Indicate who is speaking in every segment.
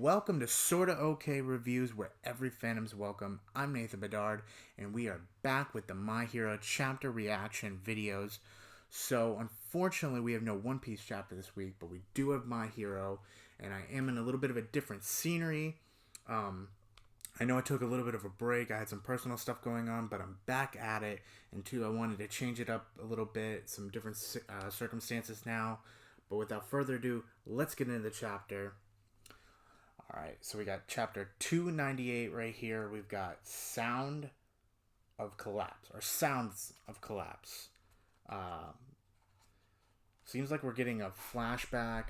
Speaker 1: Welcome to SortaOkay Reviews, where every fandom's welcome. I'm Nathan Bedard, and we are back with the My Hero chapter reaction videos. So, unfortunately, we have no One Piece chapter this week, but we do have My Hero, and I am in a little bit of a different scenery. I know I took a little bit of a break. I had some personal stuff going on, but I'm back at it. And two, I wanted to change it up a little bit, some different circumstances now. But without further ado, let's get into the chapter. Alright, so we got chapter 298 right here. We've got Sound of Collapse, or Sounds of Collapse. Seems like we're getting a flashback.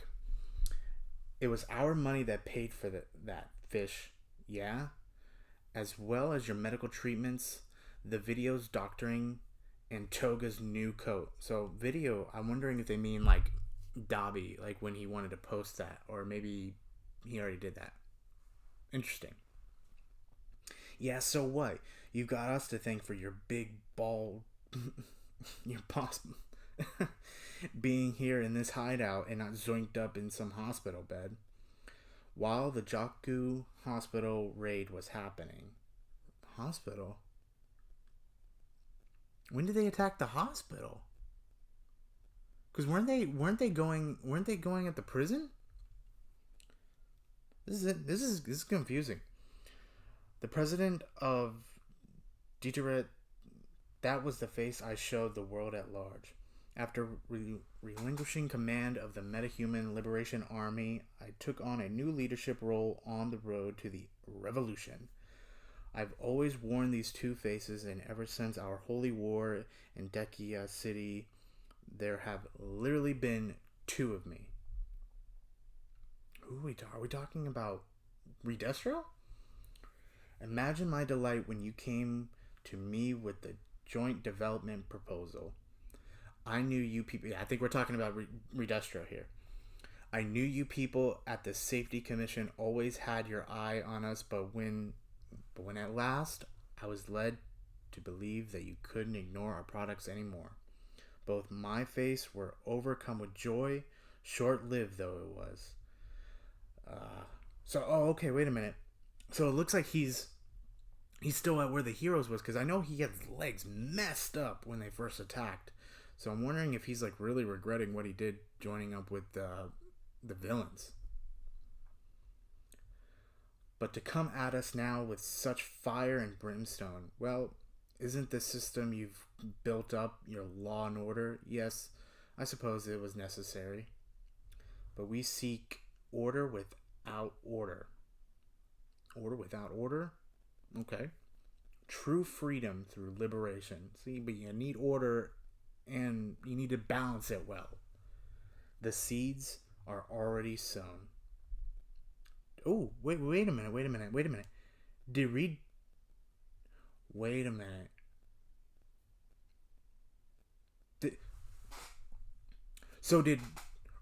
Speaker 1: It was our money that paid for that fish, yeah? As well as your medical treatments, the video's doctoring, and Toga's new coat. So video, I'm wondering if they mean like Dobby, like when he wanted to post that, or maybe he already did that. Interesting. Yeah, so what? You got us to thank for your big ball, your boss being here in this hideout and not zoinked up in some hospital bed. While the Joku hospital raid was happening. Hospital? When did they attack the hospital? Because weren't they going at the prison? This is confusing. The president of Detroit, that was the face I showed the world at large. After relinquishing command of the Metahuman Liberation Army, I took on a new leadership role on the road to the revolution. I've always worn these two faces, and ever since our holy war in Dekia City, there have literally been two of me. Are we talking about Redestro? Imagine my delight when you came to me with the joint development proposal. I knew you people. Yeah, I think we're talking about Redestro here. I knew you people at the Safety Commission always had your eye on us, but when at last I was led to believe that you couldn't ignore our products anymore. Both my face were overcome with joy, short-lived though it was. Okay, wait a minute. So it looks like he's still at where the heroes was, because I know he had his legs messed up when they first attacked. So I'm wondering if he's like really regretting what he did joining up with the villains. But to come at us now with such fire and brimstone, well, isn't the system you've built up your law and order? Yes, I suppose it was necessary. But we seek order without order. Order without order? Okay. True freedom through liberation. See, but you need order and you need to balance it well. The seeds are already sown. Oh, wait a minute. Wait a minute. Wait a minute. Did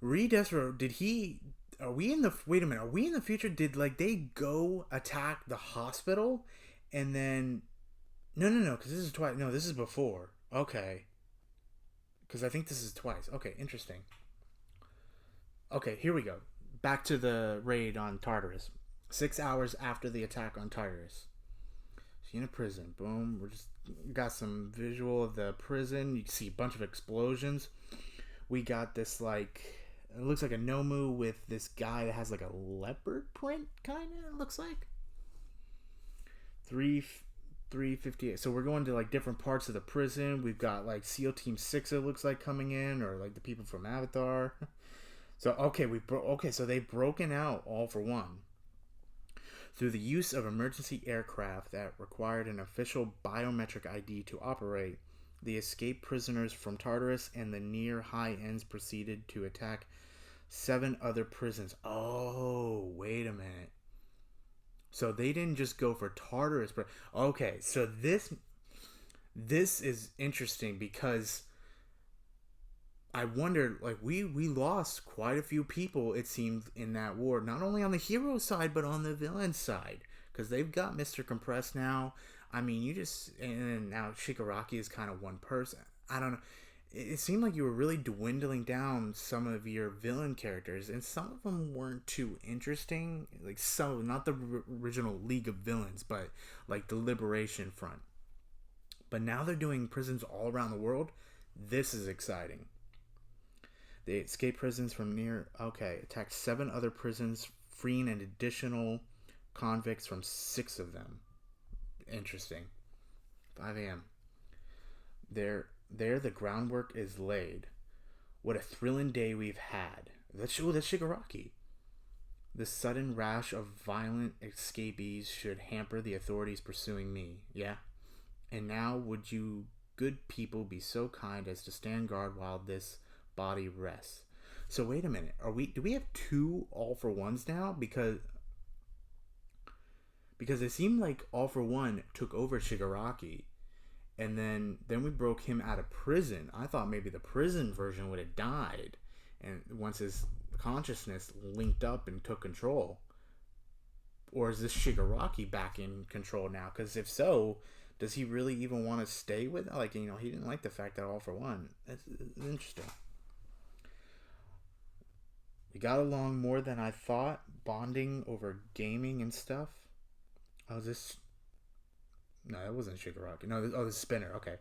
Speaker 1: Redestro, did he... Are we in the... Wait a minute. Are we in the future? Did, like, they go attack the hospital and then... No, because this is twice. No, this is before. Okay. Because I think this is twice. Okay, interesting. Okay, here we go. Back to the raid on Tartarus. 6 hours after the attack on Tartarus. She's in a prison. Boom. We got some visual of the prison. You can see a bunch of explosions. We got this, like... It looks like a Nomu with this guy that has like a leopard print, kind of, it looks like. 358. So we're going to like different parts of the prison. We've got like SEAL Team 6, it looks like, coming in, or like the people from Avatar. So, okay, so they've broken out all for one. Through the use of emergency aircraft that required an official biometric ID to operate, the escaped prisoners from Tartarus and the near high ends proceeded to attack 7 other prisons. Oh, wait a minute. So they didn't just go for Tartarus, but okay. So this is interesting because I wondered, like, we lost quite a few people, it seemed, in that war, not only on the hero side but on the villain side, because they've got Mr. Compressed now. I mean, and now Shigaraki is kind of one person. I don't know. it seemed like you were really dwindling down some of your villain characters, and some of them weren't too interesting. Like some, not the original League of Villains, but like the Liberation Front. But now they're doing prisons all around the world. This is exciting. They escaped prisons from near. Okay, attacked 7 other prisons, freeing an additional convicts from 6 of them. Interesting. 5 a.m. There, the groundwork is laid. What a thrilling day we've had. That's Shigaraki. The sudden rash of violent escapees should hamper the authorities pursuing me. Yeah? And now would you good people be so kind as to stand guard while this body rests? So wait a minute. Do we have 2 all for ones now? Because it seemed like All for One took over Shigaraki, and then we broke him out of prison. I thought maybe the prison version would have died, and once his consciousness linked up and took control. Or is this Shigaraki back in control now? Because if so, does he really even want to stay with it? Like, he didn't like the fact that All for One. It's interesting. We got along more than I thought, bonding over gaming and stuff. Oh, this... No, that wasn't Shigaraki. No, the Spinner. Okay.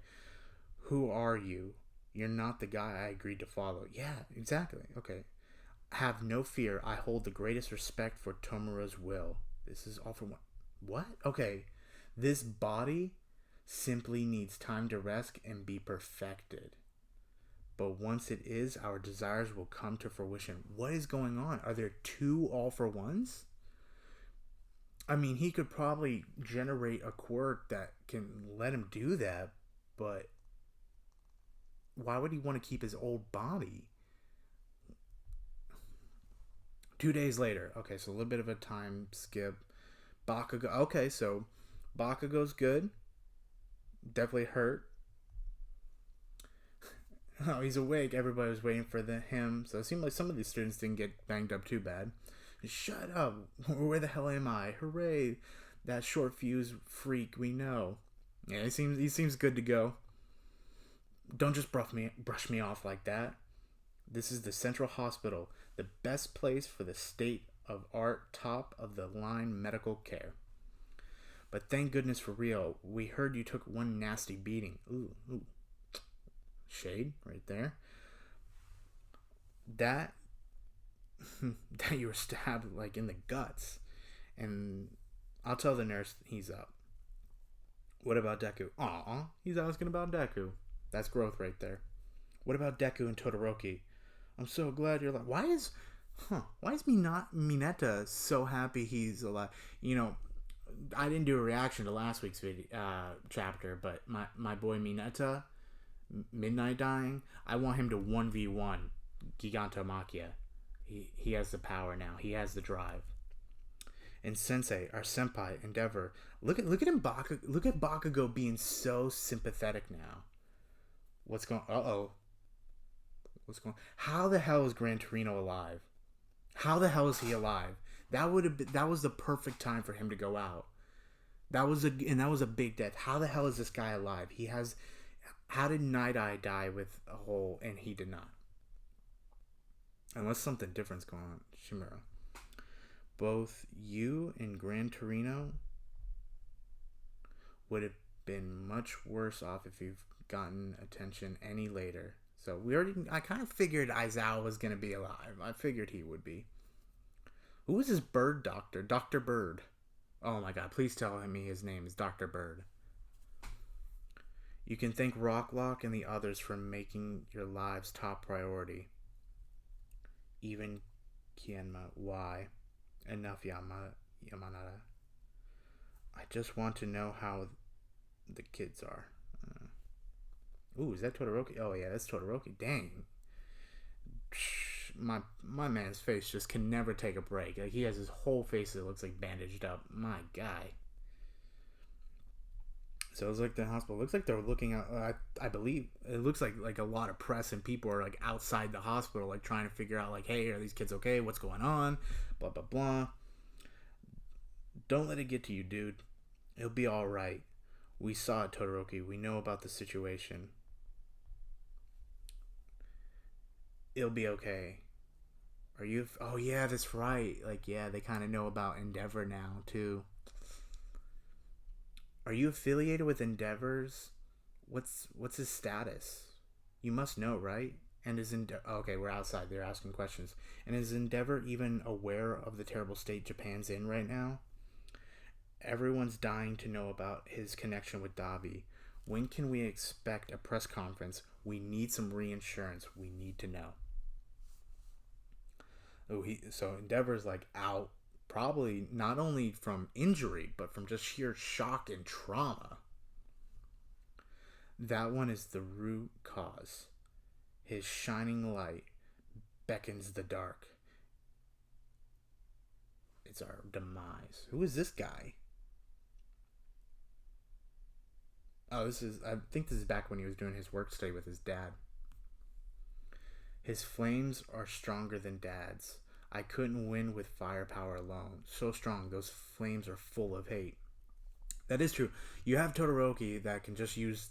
Speaker 1: Who are you? You're not the guy I agreed to follow. Yeah, exactly. Okay. Have no fear. I hold the greatest respect for Tomura's will. This is All for One. What? Okay. This body simply needs time to rest and be perfected. But once it is, our desires will come to fruition. What is going on? Are there 2 All for Ones? I mean, he could probably generate a quirk that can let him do that, but why would he want to keep his old body? 2 days later. Okay, so a little bit of a time skip. Bakugo. Okay, so Bakugo's good. Definitely hurt. Oh, he's awake. Everybody was waiting for him. So it seemed like some of these students didn't get banged up too bad. Shut up. Where the hell am I? Hooray. That short fuse freak we know. Yeah, he seems good to go. Don't just brush me off like that. This is the Central Hospital, the best place for the state-of-art, top-of-the-line medical care. But thank goodness for real, we heard you took one nasty beating. Ooh. Shade right there. That you were stabbed like in the guts. And I'll tell the nurse he's up. What about Deku? Aw, he's asking about Deku. That's growth right there. What about Deku and Todoroki? I'm so glad you're alive. Why is Mineta so happy he's alive? I didn't do a reaction to last week's chapter, but my boy Mineta, Midnight Dying, I want him to 1v1 Gigantomachia. He has the power now. He has the drive. And Sensei, our senpai, Endeavor. Look at him, look at Bakugo being so sympathetic now. What's going? What's going? How the hell is Gran Torino alive? How the hell is he alive? That was the perfect time for him to go out. That was a big death. How the hell is this guy alive? How did Night Eye die with a hole and he did not? Unless something different's going on, Shimura. Both you and Gran Torino would have been much worse off if you've gotten attention any later. So I kind of figured Aizawa was going to be alive. I figured he would be. Who is this bird doctor? Dr. Bird. Oh my god, please tell me his name is Dr. Bird. You can thank Rocklock and the others for making your lives top priority. Even Kienma. Why? Enough, Yamanada. I just want to know how the kids are. Ooh, is that Todoroki? Oh yeah, that's Todoroki. Dang. My man's face just can never take a break. Like, he has his whole face that looks like bandaged up. My guy. So it's like the hospital. Looks like they're looking at. I believe it looks like a lot of press and people are like outside the hospital, like trying to figure out like, hey, are these kids okay? What's going on? Blah blah blah. Don't let it get to you, dude. It'll be all right. We saw it, Todoroki. We know about the situation. It'll be okay. Are you? Oh yeah, that's right. Like yeah, they kind of know about Endeavor now too. Are you affiliated with Endeavors? What's his status? You must know, right? And is Endeavor okay? We're outside. They're asking questions. And is Endeavor even aware of the terrible state Japan's in right now? Everyone's dying to know about his connection with Davi. When can we expect a press conference? We need some reinsurance. We need to know. Oh, so Endeavor's like out, probably not only from injury but from just sheer shock and trauma. That one is the root cause. His shining light beckons the dark. It's our demise. Who is this guy? Oh, I think this is back when he was doing his work study with his dad. His flames are stronger than Dad's. I couldn't win with firepower alone. So strong, those flames are full of hate. That is true. You have Todoroki that can just use.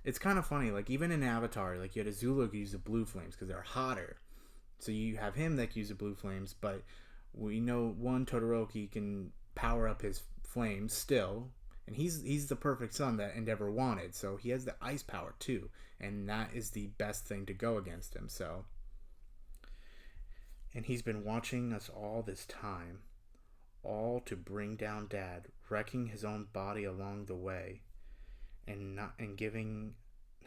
Speaker 1: It's kind of funny. Like even in Avatar, like you had Azula use the blue flames because they're hotter. So you have him that can use the blue flames, but we know one Todoroki can power up his flames still, and he's the perfect son that Endeavor wanted. So he has the ice power too, and that is the best thing to go against him. So, and he's been watching us all this time, all to bring down Dad, wrecking his own body along the way, and not giving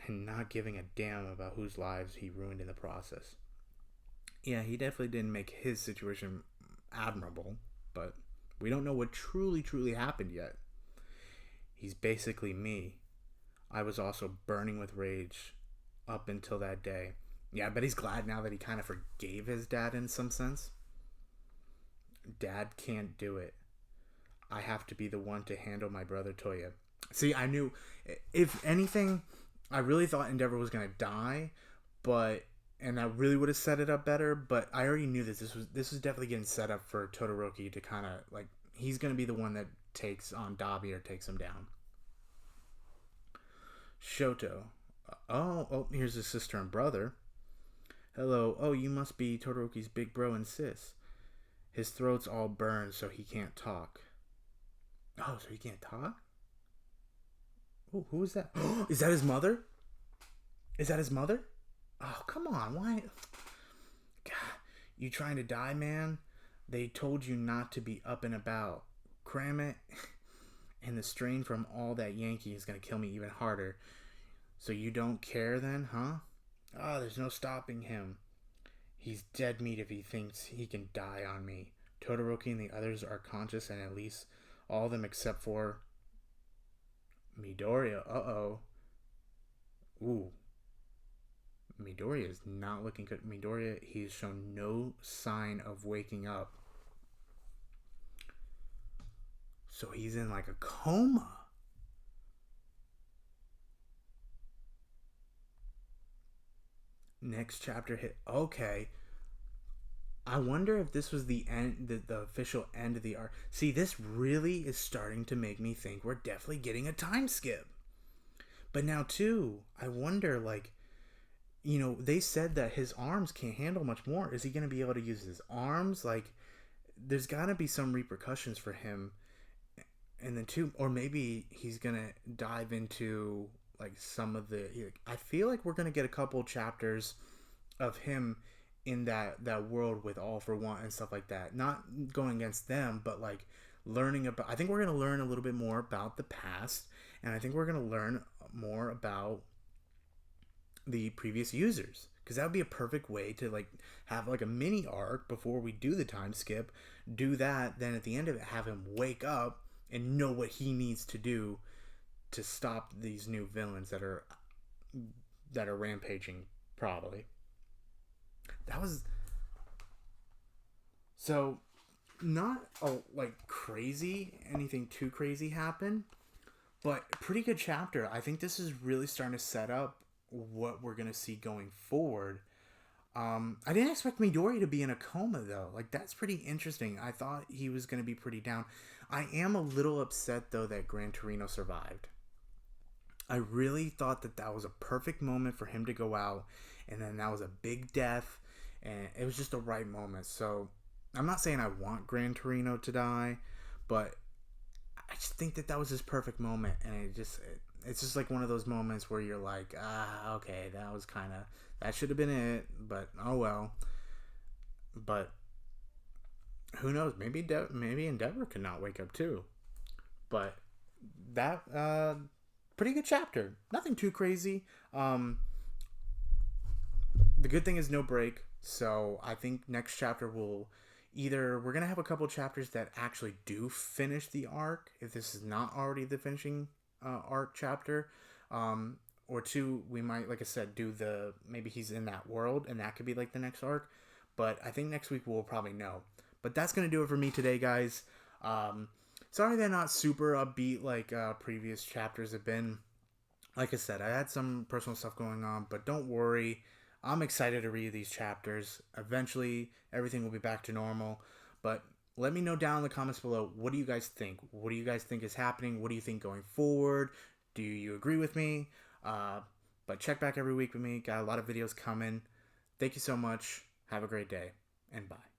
Speaker 1: a damn about whose lives he ruined in the process. Yeah, he definitely didn't make his situation admirable, but we don't know what truly happened yet. He's basically me. I was also burning with rage up until that day. Yeah, I bet he's glad now that he kind of forgave his dad in some sense. Dad can't do it. I have to be the one to handle my brother Toya. See, I knew, if anything, I really thought Endeavor was going to die, and I really would have set it up better, but I already knew this was definitely getting set up for Todoroki to kind of, like, he's going to be the one that takes on Dabi or takes him down. Shoto. Oh, here's his sister and brother. Hello. Oh, you must be Todoroki's big bro and sis. His throat's all burned, so he can't talk. Oh, so he can't talk? Oh, who is that? Is that his mother? Is that his mother? Oh, come on. Why? God, you trying to die, man? They told you not to be up and about. Cram it. And the strain from all that Yankee is going to kill me even harder. So you don't care then, huh? Oh, there's no stopping him. He's dead meat if he thinks he can die on me. Todoroki and the others are conscious, and at least all of them except for Midoriya. Uh-oh. Ooh. Midoriya is not looking good. Midoriya, he's shown no sign of waking up. So he's in like a coma. Next chapter hit. Okay. I wonder if this was the end, the official end of the arc. See, this really is starting to make me think we're definitely getting a time skip. But now, too, I wonder, like, you know, they said that his arms can't handle much more. Is he going to be able to use his arms? Like, there's got to be some repercussions for him. And then, too, or maybe he's going to dive into, like, some of the... I feel like we're going to get a couple chapters of him in that world with All for One and stuff like that. Not going against them, but, like, learning about... I think we're going to learn a little bit more about the past, and I think we're going to learn more about the previous users, because that would be a perfect way to, like, have, like, a mini arc before we do the time skip. Do that, then at the end of it, have him wake up and know what he needs to do to stop these new villains that are rampaging, probably. That was... So, not, like, crazy, anything too crazy happened, but pretty good chapter. I think this is really starting to set up what we're going to see going forward. I didn't expect Midori to be in a coma, though. Like, that's pretty interesting. I thought he was going to be pretty down. I am a little upset, though, that Gran Torino survived. I really thought that that was a perfect moment for him to go out, and then that was a big death, and it was just the right moment. So I'm not saying I want Gran Torino to die, but I just think that that was his perfect moment, and it's just like one of those moments where you're like, okay, that was kind of, that should have been it, but oh well. But who knows? Maybe Endeavor could not wake up too. But that pretty good chapter. Nothing too crazy. The good thing is no break. So I think next chapter will either we're gonna have a couple chapters that actually do finish the arc if this is not already the finishing arc chapter. Or two, we might, like I said, do the maybe he's in that world and that could be like the next arc. But I think next week we'll probably know. But that's gonna do it for me today, guys. Sorry they're not super upbeat like previous chapters have been. Like I said, I had some personal stuff going on, but don't worry. I'm excited to read these chapters. Eventually, everything will be back to normal. But let me know down in the comments below, what do you guys think? What do you guys think is happening? What do you think going forward? Do you agree with me? But check back every week with me. Got a lot of videos coming. Thank you so much. Have a great day, and bye.